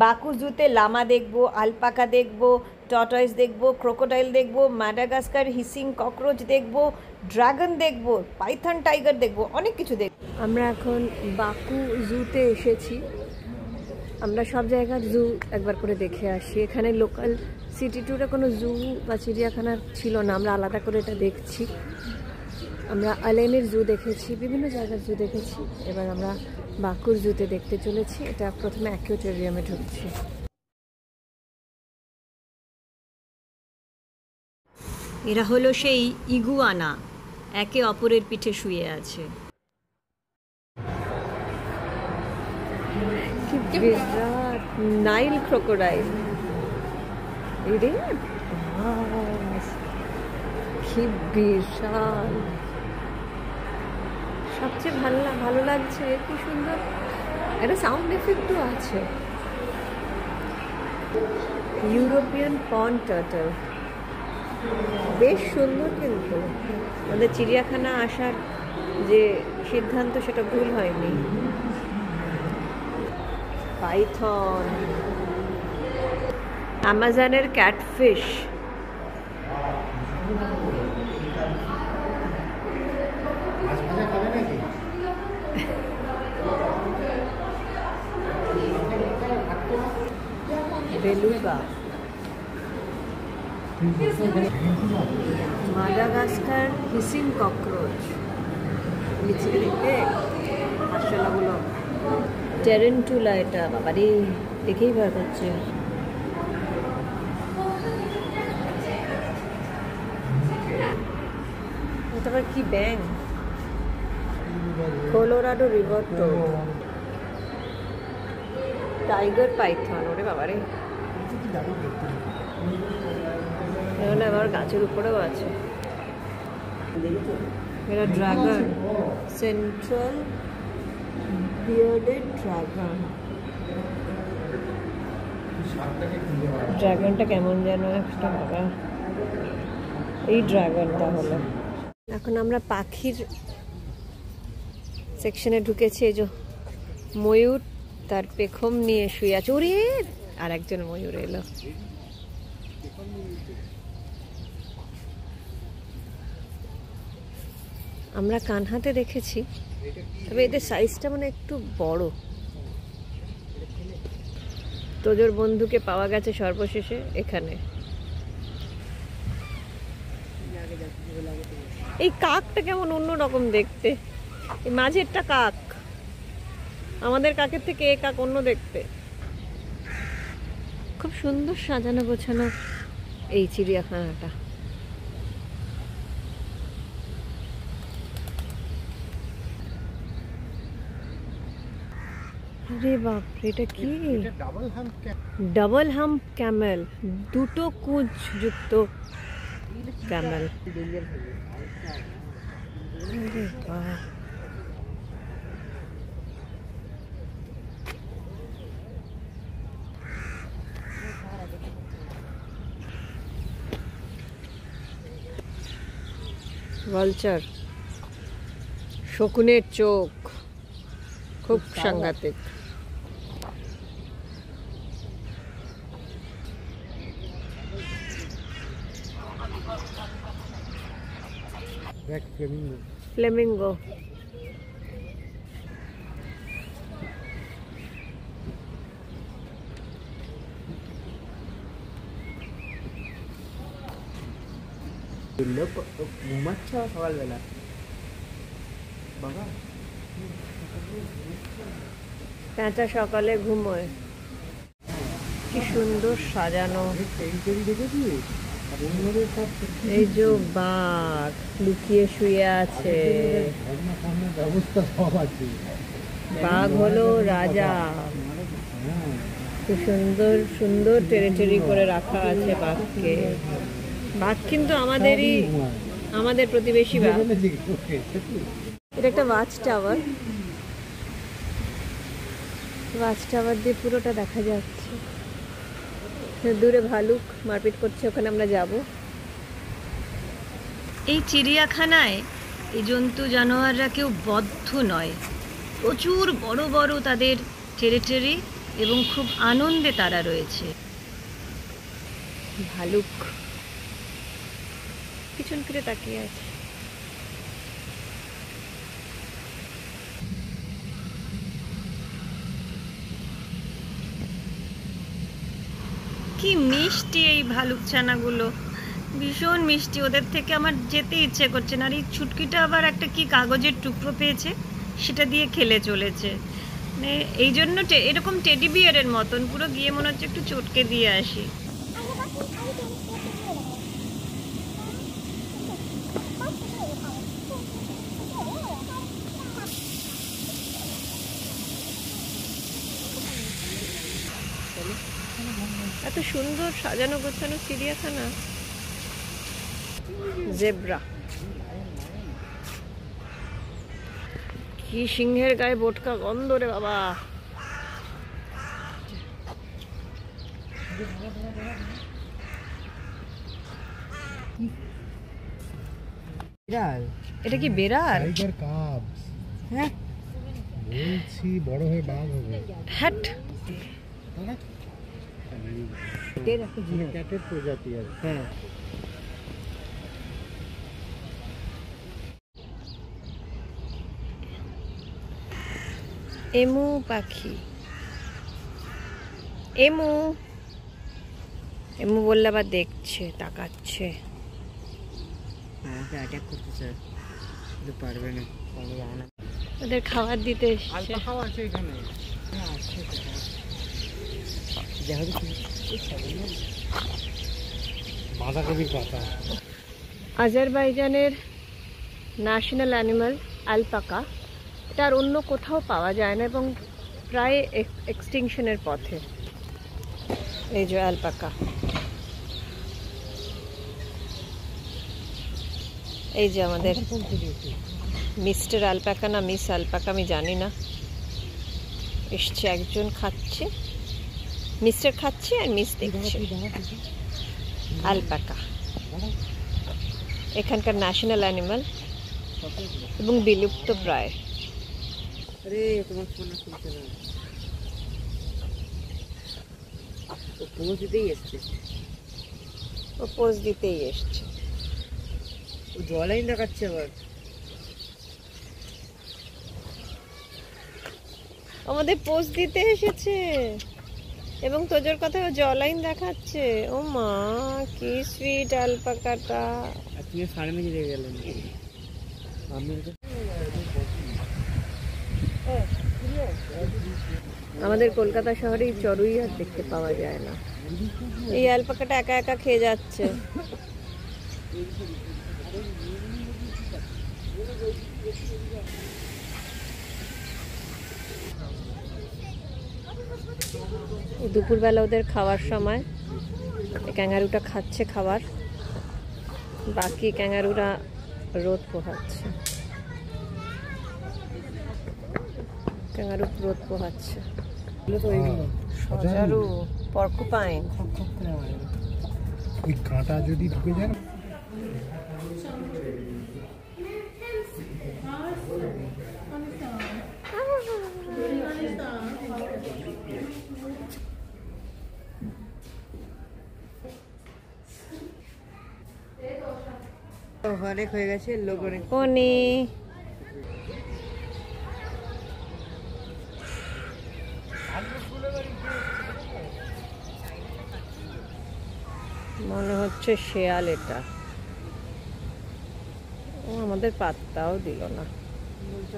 Baku জুতে Lama দেখবো, alpaca দেখবো, tortoise দেখবো, ক্রোকোডাইল দেখবো, মাদাগাস্কার হিসিং ককরোচ দেখবো, ড্রাগন দেখবো, পাইথন টাইগার দেখবো, অনেক কিছু দেখবো। আমরা এখন বাকু জুতে এসেছি। আমরা সব জায়গার জু একবার করে দেখে আসি। এখানে লোকাল সিটি ট্যুরে কোনো জু বা চিড়িয়াখানা ছিল না, আমরা আলাদা করে এটা দেখছি। আমরা আলেনের জু দেখেছি, বিভিন্ন জায়গার জু দেখেছি। এবার আমরা বাকুর জুতে দেখতে চলেছি। এটা প্রথমে অ্যাকুয়াটোরিয়ামে ঢুকছি। এরা হলো সেই ইগুয়ানা, একে অপরের পিঠে শুয়ে আছে। বিরাট নাইল ক্রোকোডাইল, কি বিশাল। সবচেয়ে ভালো লাগছে কি সুন্দর একটা সাউন্ড এফেক্টও আছে। ইউরোপিয়ান পন্ড টার্টল, বেশ সুন্দর। কিন্তু আমাদের চিড়িয়াখানা আসার যে সিদ্ধান্ত সেটা ভুল হয়নি। পাইথন, অ্যামাজনের catfish, beluga, Madagascar hissing cockroach, নিচে দেখতে আসলাগুলো, টেরেন্টুলা। এটা বাবারে দেখেই ভয় করছে। এটা আবার কি ব্যাং? Colorado river toad, tiger python. ওরে বাবারে, আবার গাছের উপরেও আছে। এরা ড্রাগন, সেন্ট্রাল বিয়ার্ডেড ড্রাগন। ড্রাগনটা কেমন যেন একটা বাবা, এই ড্রাগনটা হলো। এখন আমরা পাখির সেকশনে ঢুকেছি। এই যে ময়ূর তার পেখম নিয়ে শুয়ে আছে। ওরে, আর একজন ময়ূর এলো। আমরা কানহাতে দেখেছি, তবে এদের সাইজটা মানে একটু বড়। তোজোর বন্ধুকে পাওয়া গেছে সর্বশেষে এখানে। এই কাকটা কেমন অন্যরকম দেখতে, এই মাঝেরটা কাক। আমাদের কাকের থেকে এই কাক অন্য দেখতে। খুব সুন্দর সাজানো গোছানো এই চিড়িয়াখানাটা। আরে বাপরে, এটা কি? ডাবল হাম্প ক্যামেল, দুটো কুঁজ যুক্ত ক্যামেল। ভালচার, শকুনের চোখ, খুব সাংঘাতিক। ফ্লেমিঙ্গো, সকালবেলা পেঁচা সকালে ঘুমোয়। কি সুন্দর সাজানো। এই যে বাঘ লুকিয়ে শুয়ে আছে। বাঘ হলো রাজা। কি সুন্দর সুন্দর টেরিটরি করে রাখা আছে বাঘকে। বাঘ কিন্তু আমাদের প্রতিবেশী বাঘ। এটা একটা ওয়াচ টাওয়ার। ওয়াচ টাওয়ার দিয়ে পুরোটা দেখা যাচ্ছে। দূরে ভালুক মারপিট করছে, ওখানে আমরা যাব। এই চিড়িয়াখানায় এই জন্তু জানোয়াররা কেউ বদ্ধ নয়। প্রচুর বড় বড় তাদের টেরিটরি এবং খুব আনন্দে তারা রয়েছে। ভালুক পিছন ফিরে তাকিয়ে আছে। কি মিষ্টি এই ভালুক ছানাগুলো, ভীষণ মিষ্টি। ওদের থেকে আমার যেতে ইচ্ছে করছে না। আর এই ছুটকিটা আবার একটা কি কাগজের টুকরো পেয়েছে, সেটা দিয়ে খেলে চলেছে। মানে এই জন্য এরকম টেডি বিয়ারের মতন পুরো গিয়ে মনে হচ্ছে একটু চটকে দিয়ে আসি। এত সুন্দর সাজানো গোছানো চিড়িয়াখানা। জেব্রা, কি সিংহের গায়ে বোটকা গন্ধ রে বাবা। এটা কি বেড়াল? Tiger cubs. হ্যাঁ বলছি বড় হয়ে বাঘ হবে। হ্যাট, ক্যাটের প্রজাতি আর। হ্যাঁ এমু পাখি। এমু এমু বললে আবার দেখছে, তাকাচ্ছে। আমাকে অ্যাটাক করতে চায়, কিন্তু পারবে না। ওদের খাবার দিতে এসছে। আলপাকাও আছে এখানে। হ্যাঁ আছে, দেখো বাঁধাকপির পাতা। আজারবাইজানের ন্যাশনাল অ্যানিমাল আলপাকা। এটা আর অন্য কোথাও পাওয়া যায় না এবং প্রায় এক্সটিংশনের পথে। এই যে আলপাকা, এই যে আমাদের মিস্টার আলপাকা না মিস আলপাকা আমি জানি না, এসছে একজন, খাচ্ছে, মিস্টার খাচ্ছে আর মিস দেখছে। আলপাকা এখানকার ন্যাশনাল অ্যানিমাল এবং বিলুপ্ত প্রায়। আরে তোমার ফোন খুলছে না, ও পোজ দিতেই এসছে। ও পোজ দিতেই এসছে। ও জলাইন দেখাচ্ছে আবার। আমাদের পোজ দিতে এসেছে এবং তোজোর কথা ও জলাইন দেখাচ্ছে। ও মা, কি সুইট আলপাকাটা। আর তুমি ফার্মে দিয়ে গেলেন। আমি আমাদের কলকাতা শহরে এই চড়ুই আর দেখতে পাওয়া যায় না। এই আলপাকাটা একা একা খেয়ে যাচ্ছে। দুপুরবেলা ওদের খাওয়ার সময় ক্যাঙ্গারুটা খাচ্ছে খাবার, বাকি ক্যাঙ্গারুরা রোদ পোহাচ্ছে। ক্যাঙ্গারু রোদ পোহাচ্ছে। সজারু, পর্কুপাইন। ওই কাঁটা যদি ঢুকে যায়। অনেক হয়ে গেছে, লোক অনেক। কোনি মনে হচ্ছে শেয়াল এটা। ও আমাদের পাত্তাও দিল না।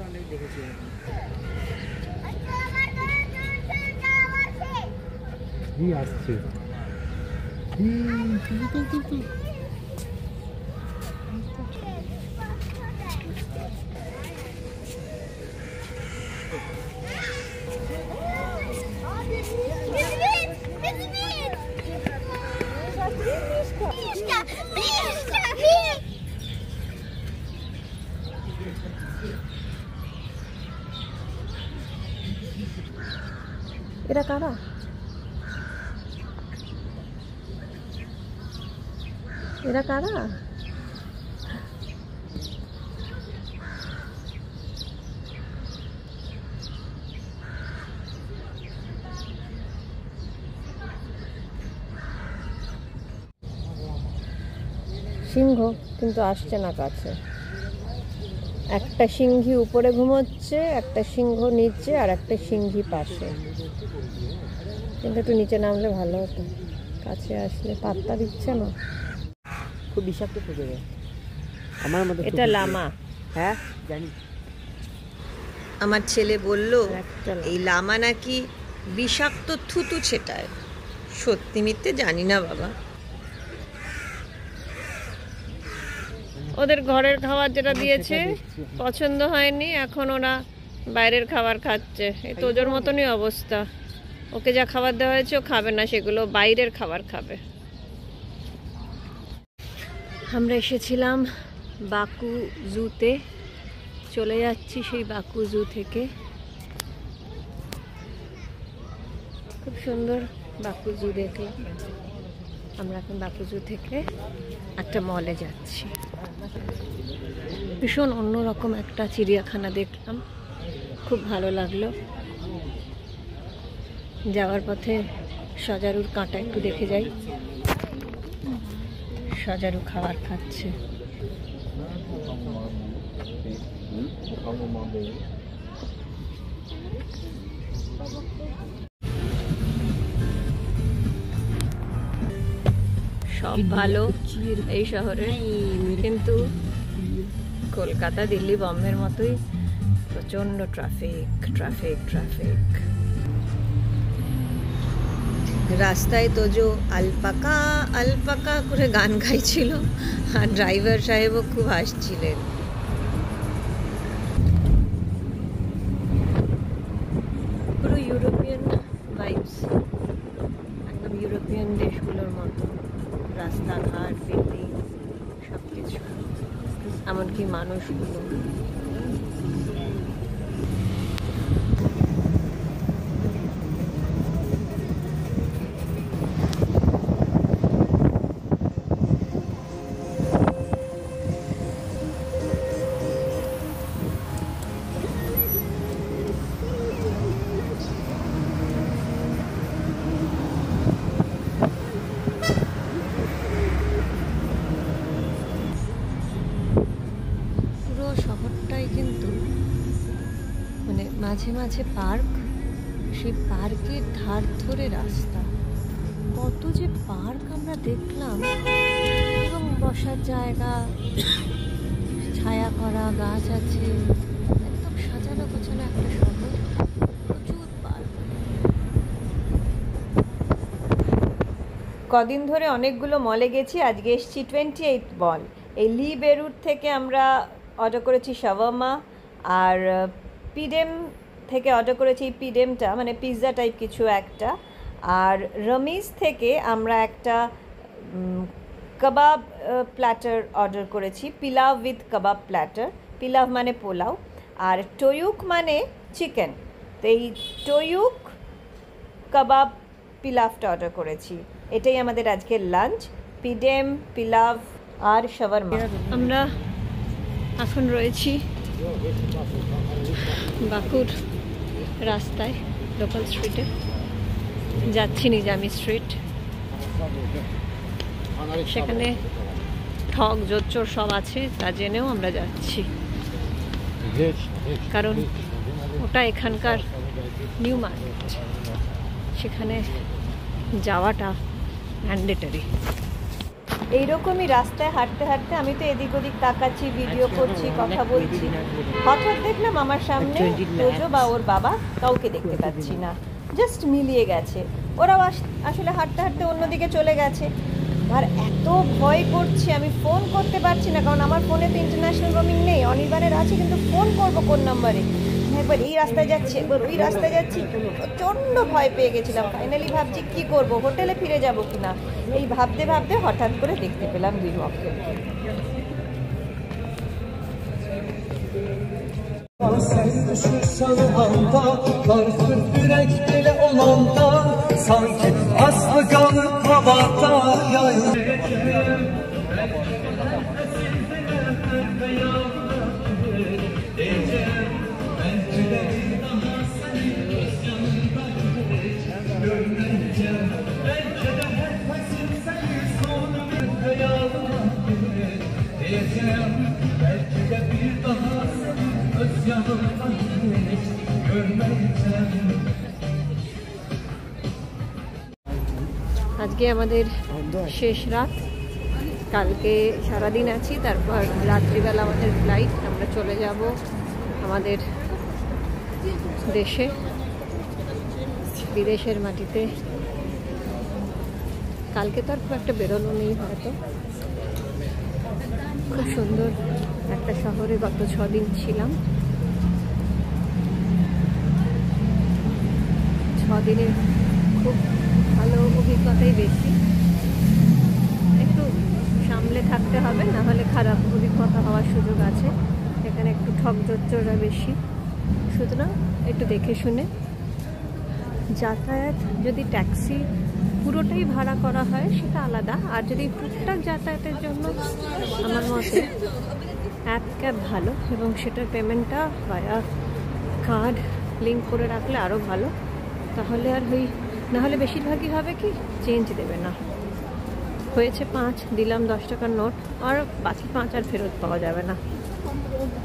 অনেক দেখেছি। আসছে এরা কারা? এরা কারা? সিংহ কিন্তু আসছে না কাছে। একটা সিংহী উপরে ঘুমোচ্ছে, একটা সিংহ নিচে, আর একটা সিংহী পাশে। কিন্তু একটু নিচে নামলে ভালো হতো, কাছে আসলে পাত্তা দিচ্ছে না। খুব বিষাক্ত থেকে যায় আমার মতো। এটা লামা। হ্যাঁ জানি। আমার ছেলে বলল এই লামা নাকি বিষাক্ত থুতু ছেটায়। সত্যি মিথ্যে জানি না বাবা। ওদের ঘরের খাবার যেটা দিয়েছে পছন্দ হয়নি, এখন ওরা বাইরের খাবার খাচ্ছে। এই তোজোর মতনই অবস্থা, ওকে যা খাবার দেওয়া হয়েছে ও খাবে না, সেগুলো বাইরের খাবার খাবে। আমরা এসেছিলাম বাকু জুতে, চলে যাচ্ছি সেই বাকু জু থেকে। খুব সুন্দর বাকু জু দেখলাম। আমরা এখন বাকু জু থেকে একটা মলে যাচ্ছি। ভীষণ অন্যরকম একটা চিড়িয়াখানা দেখলাম, খুব ভালো লাগলো। যাওয়ার পথে সজারুর কাঁটা একটু দেখে যাই। সজারু খাবার খাচ্ছে। সব ভালো এই শহরে, কিন্তু কলকাতা, দিল্লি, বম্বের মতোই প্রচন্ড ট্রাফিক ট্রাফিক ট্রাফিক। রাস্তায় তোজো আলপাকা আলপাকা করে গান গাইছিল, আর ড্রাইভার সাহেবও খুব হাসছিলেন। পুরো ইউরোপিয়ান ভাইবস, একদম ইউরোপিয়ান দেশগুলোর মতো রাস্তাঘাট, বিল্ডিং, সব কিছু, এমনকি মানুষগুলো। শহরটাই কিন্তু মানে মাঝে মাঝে পার্ক, সেই পার্কের ধার ধরে রাস্তা। কত যে পার্ক আমরা দেখলাম, এবং বসার জায়গা, ছায়া করা গাছ আছে, একদম সাজানো গোছানো একটা শহর, প্রচুর পার্ক। কদিন ধরে অনেকগুলো মলে গেছি, আজকে এসছি 28 মল। এই লি বেরুট থেকে আমরা অর্ডার করেছি শাওয়ারমা, আর পিডেম থেকে অর্ডার করেছি এই পিডেমটা, মানে পিৎজা টাইপ কিছু একটা। আর রমিজ থেকে আমরা একটা কাবাব প্ল্যাটার অর্ডার করেছি, pilau with kebab platter. Pilau মানে পোলাও, আর টয়ুক মানে চিকেন। তো এই টয়ুক কাবাব পিলাফটা অর্ডার করেছি। এটাই আমাদের আজকের লাঞ্চ, পিডেম, পিলাভ আর শাওয়ারমা। আমরা এখন রয়েছি বাকুর রাস্তায়, লোকাল স্ট্রিটে যাচ্ছি, নিজামি স্ট্রিট। সেখানে ঠক জোচ্চোর সব আছে, তা জেনেও আমরা যাচ্ছি, কারণ ওটা এখানকার নিউ মার্কেট, সেখানে যাওয়াটা ম্যান্ডেটরি। এইরকমই রাস্তায় হাঁটতে হাঁটতে আমি তো এদিক ওদিক তাকাচ্ছি, ভিডিও করছি, কথা বলছি। হঠাৎ দেখলাম আমার সামনে তোজো বা ওর বাবা, কাউকে দেখতে পাচ্ছি না, জাস্ট মিলিয়ে গেছে। ওরাও আসলে হাঁটতে হাঁটতে অন্যদিকে চলে গেছে। আর এত ভয় করছে, আমি ফোন করতে পারছি না, কারণ আমার ফোনে তো ইন্টারন্যাশনাল রোমিং নেই। অনির্বাণের আছে, কিন্তু ফোন করবো কোন নম্বরে? একবার এই রাস্তায় যাচ্ছি, একবার ওই রাস্তায় যাচ্ছি, প্রচণ্ড ভয় পেয়ে গেছিলাম। ফাইনালি ভাবছি কি করব, হোটেলে ফিরে যাব কিনা। এই ভাবতে ভাবতে হঠাৎ করে দেখতে পেলাম বিভক্তকে। আজকে আমাদের শেষ রাত, কালকে সারাদিন আছি, তারপর রাত্রিবেলা আমাদের ফ্লাইট। আমরা চলে যাব আমাদের দেশে, বিদেশের মাটিতে। কালকে তো আর খুব একটা বেরোনো নেই হয়তো। খুব সুন্দর একটা শহরে গত 6 দিন ছিলাম। 6 দিনের খুব ভালো অভিজ্ঞতাই বেশি। একটু সামলে থাকতে হবে, না হলে খারাপ অভিজ্ঞতা হওয়ার সুযোগ আছে। এখানে একটু ঠকজোচ্চরা বেশি, সুতরাং একটু দেখে শুনে যাতায়াত। যদি ট্যাক্সি পুরোটাই ভাড়া করা হয় সেটা আলাদা, আর যদি টুকটাক যাতায়াতের জন্য আমার মতে অ্যাপ ক্যাব ভালো, এবং সেটার পেমেন্টটা ভায়া কার্ড লিঙ্ক করে রাখলে আরও ভালো। তাহলে আর নাহলে বেশিরভাগই হবে কি চেঞ্জ দেবে না। হয়েছে 5 দিলাম 10 টাকার নোট, আর বাকি 5 আর ফেরত পাওয়া যাবে না।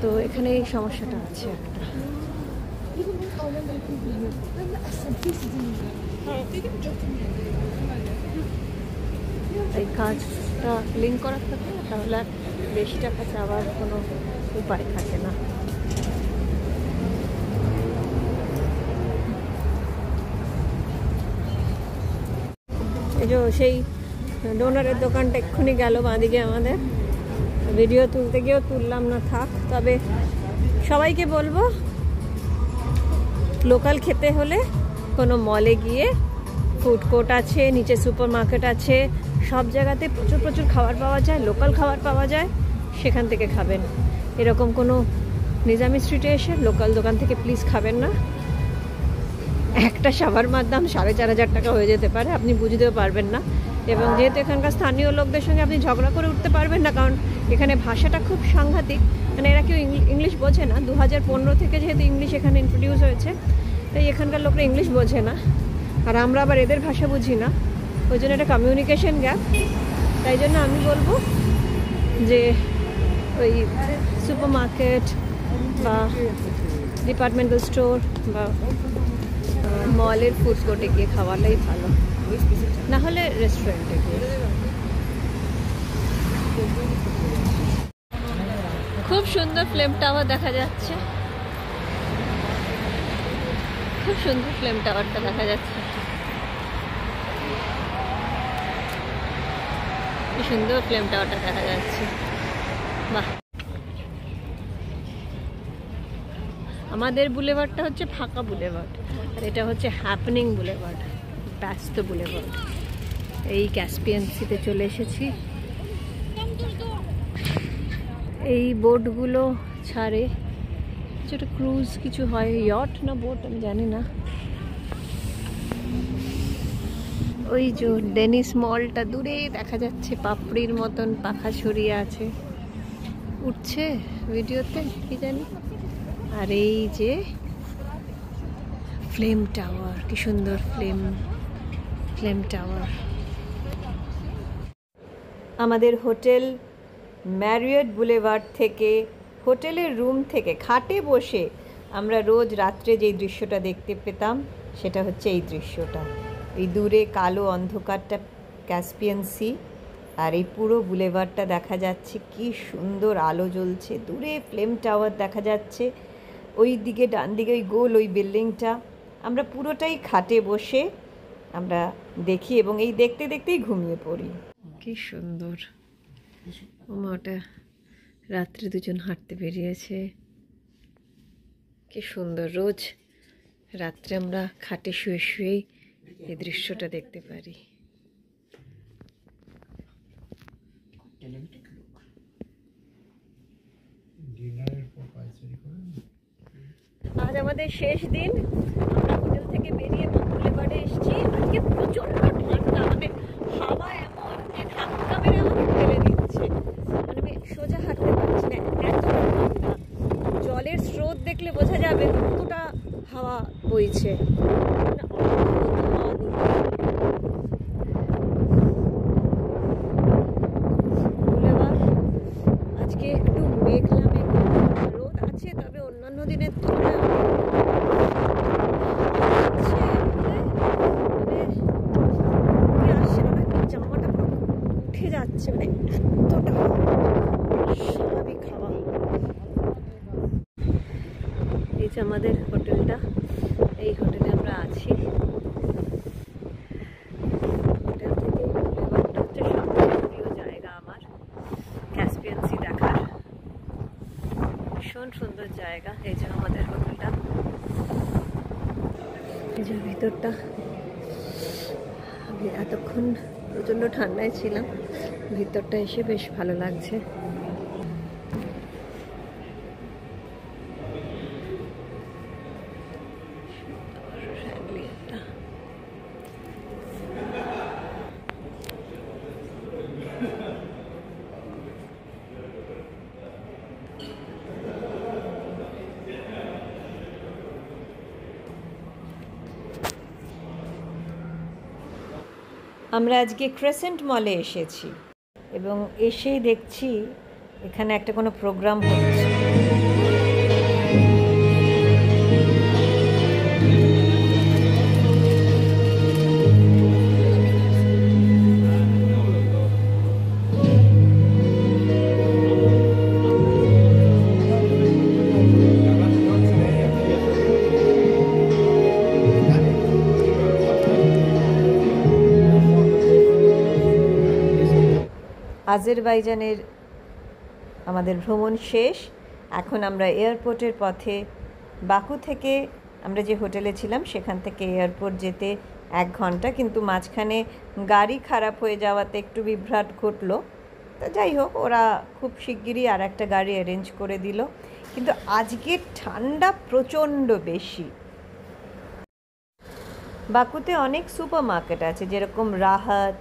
তো এখানে এই সমস্যাটা আছে একটা। এই কাজটা লিঙ্ক করা থাকে, তাহলে আর বেশি টাকা চাওয়ার কোনো উপায় থাকে না। এই যে সেই ডোনারের দোকানটা এক্ষুনি গেল বাঁদিকে আমাদের। ভিডিও তুলতে গিয়েও তুললাম না, থাক। তবে সবাইকে বলবো, লোকাল খেতে হলে কোনো মলে গিয়ে, ফুড কোর্ট আছে, নিচে সুপার মার্কেট আছে, সব জায়গাতে প্রচুর প্রচুর খাবার পাওয়া যায়, লোকাল খাবার পাওয়া যায়, সেখান থেকে খাবেন। এরকম কোনো নিজামি স্ট্রিটে এসে লোকাল দোকান থেকে প্লিজ খাবেন না। একটা শাওয়ারমার দাম 4,500 টাকা হয়ে যেতে পারে, আপনি বুঝতেও পারবেন না। এবং যেহেতু এখানকার স্থানীয় লোকদের সঙ্গে আপনি ঝগড়া করে উঠতে পারবেন না, কারণ এখানে ভাষাটা খুব সাংঘাতিক। মানে এরা কেউ ইংলিশ বোঝে না। 2015 থেকে যেহেতু ইংলিশ এখানে ইন্ট্রোডিউস হয়েছে, তাই এখানকার লোকরা ইংলিশ বোঝে না, আর আমরা আবার এদের ভাষা বুঝি না। ওই জন্য একটা কমিউনিকেশন গ্যাপ। তাই জন্য আমি বলবো যে ওই সুপার মার্কেট বা ডিপার্টমেন্টাল স্টোর বা মলের ফুড কোর্টে গিয়ে খাওয়াটাই ভালো, না হলে রেস্টুরেন্টে গিয়ে। খুব সুন্দর ফ্লেম টাওয়ার দেখা যাচ্ছে, খুব সুন্দর ফ্লেম টাওয়ারটা দেখা যাচ্ছে। কি সুন্দর ফ্লেম টাওয়ারটা দেখা যাচ্ছে, বাহ। আমাদের বুলেভার্ডটা হচ্ছে ফাঁকা বুলেভার্ড, আর এটা হচ্ছে হ্যাপেনিং বুলেভার্ড, ব্যস্ত বুলেভার্ড। এই ক্যাসপিয়ান সিতে চলে এসেছি। এই বোটগুলো ছাড়ে, যেটা ক্রুজ কিছু হয়, ইয়ট না বোট আমি জানি না। ওই যে ডেনিস মলটা দূরে দেখা যাচ্ছে, পাপড়ির মতন পাখা ছড়িয়ে আছে, উঠছে ভিডিওতে কি জানি। আর এই যে ফ্লেম টাওয়ার, কি সুন্দর ফ্লেম টাওয়ার। আমাদের হোটেল ম্যারিয়ট বুলেভার্ড থেকে, হোটেলের রুম থেকে খাটে বসে আমরা রোজ রাত্রে যেই দৃশ্যটা দেখতে পেতাম, সেটা হচ্ছে এই দৃশ্যটা। এই দূরে কালো অন্ধকারটা ক্যাসপিয়ান সি, আর এই পুরো বুলেভার্ডটা দেখা যাচ্ছে, কি সুন্দর আলো জ্বলছে। দূরে ফ্লেম টাওয়ার দেখা যাচ্ছে, ওই দিকে ডান দিকে ওই গোল ওই বিল্ডিংটা। আমরা পুরোটাই খাটে বসে আমরা দেখি, এবং এই দেখতে দেখতেই ঘুমিয়ে পড়ি। কি সুন্দর। ওটা রাত্রে দুজন হাঁটতে বেরিয়েছে, কি সুন্দর। রোজ রাত্রে আমরা খাটে শুয়ে শুয়েই এই দৃশ্যটা দেখতে পারি। আজ আমাদের শেষ দিন, আমরা হোটেল থেকে বেরিয়ে বুলেভার্ডে এসেছি। আজকে প্রচন্ড ঠান্ডা, মানে হাওয়া এমন যে ধাক্কা মেরে আমাকে ফেলে দিচ্ছে, মানে আমি সোজা হাঁটতে পারছি না, এত ঠান্ডা। জলের স্রোত দেখলে বোঝা যাবে কতটা হাওয়া বইছে। আজকে একটু মেঘলা রোদ আছে, তবে অন্যান্য দিনের যাচ্ছে, মানে এতটা স্বাভাবিক হাওয়া। এই যে আমাদের হোটেলটা, এই হোটেলে আমরা আছি। হোটেল থেকে লেবারটা হচ্ছে সবথেকে প্রিয় জায়গা আমার ক্যাসপিয়ান সি দেখার। ভীষণ সুন্দর জায়গা। এই যে আমাদের হোটেলটা, এই যে ভিতরটা। আমি এতক্ষণ প্রচণ্ড ঠান্ডায় ছিলাম, ভিতরটা এসে বেশ ভালো লাগছে। আমরা আজকে ক্রেসেন্ট মলে এসেছি এবং এসেই দেখছি এখানে একটা কোনো প্রোগ্রাম হচ্ছে। আজারবাইজানের আমাদের ভ্রমণ শেষ। এখন আমরা এয়ারপোর্টের পথে। বাকু থেকে আমরা যে হোটেলে ছিলাম সেখান থেকে এয়ারপোর্ট যেতে 1 ঘন্টা, কিন্তু মাঝখানে গাড়ি খারাপ হয়ে যাওয়াতে একটু বিভ্রাট ঘটলো। তা যাই হোক, ওরা খুব শিগগিরই আর একটা গাড়ি অ্যারেঞ্জ করে দিল। কিন্তু আজকে ঠান্ডা প্রচণ্ড বেশি। বাকুতে অনেক সুপার মার্কেট আছে, যেরকম রাহাত,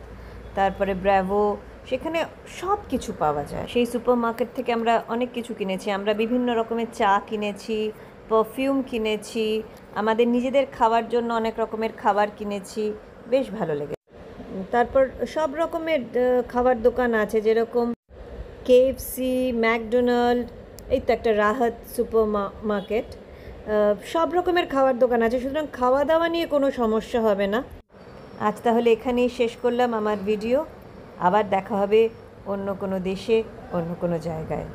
তারপরে ব্র্যাভো, সেখানে সব কিছু পাওয়া যায়। সেই সুপার মার্কেট থেকে আমরা অনেক কিছু কিনেছি। আমরা বিভিন্ন রকমের চা কিনেছি, পারফিউম কিনেছি, আমাদের নিজেদের খাওয়ার জন্য অনেক রকমের খাবার কিনেছি, বেশ ভালো লেগেছে। তারপর সব রকমের খাবার দোকান আছে, যেরকম কেএফসি, ম্যাকডোনাল্ড, এই তো একটা রাহাত সুপার মার্কেট, সব রকমের খাবার দোকান আছে। সুতরাং খাওয়া দাওয়া নিয়ে কোনো সমস্যা হবে না। আজ তাহলে এখানেই শেষ করলাম আমার ভিডিও। আবার দেখা হবে অন্য কোনো দেশে, অন্য কোনো জায়গায়।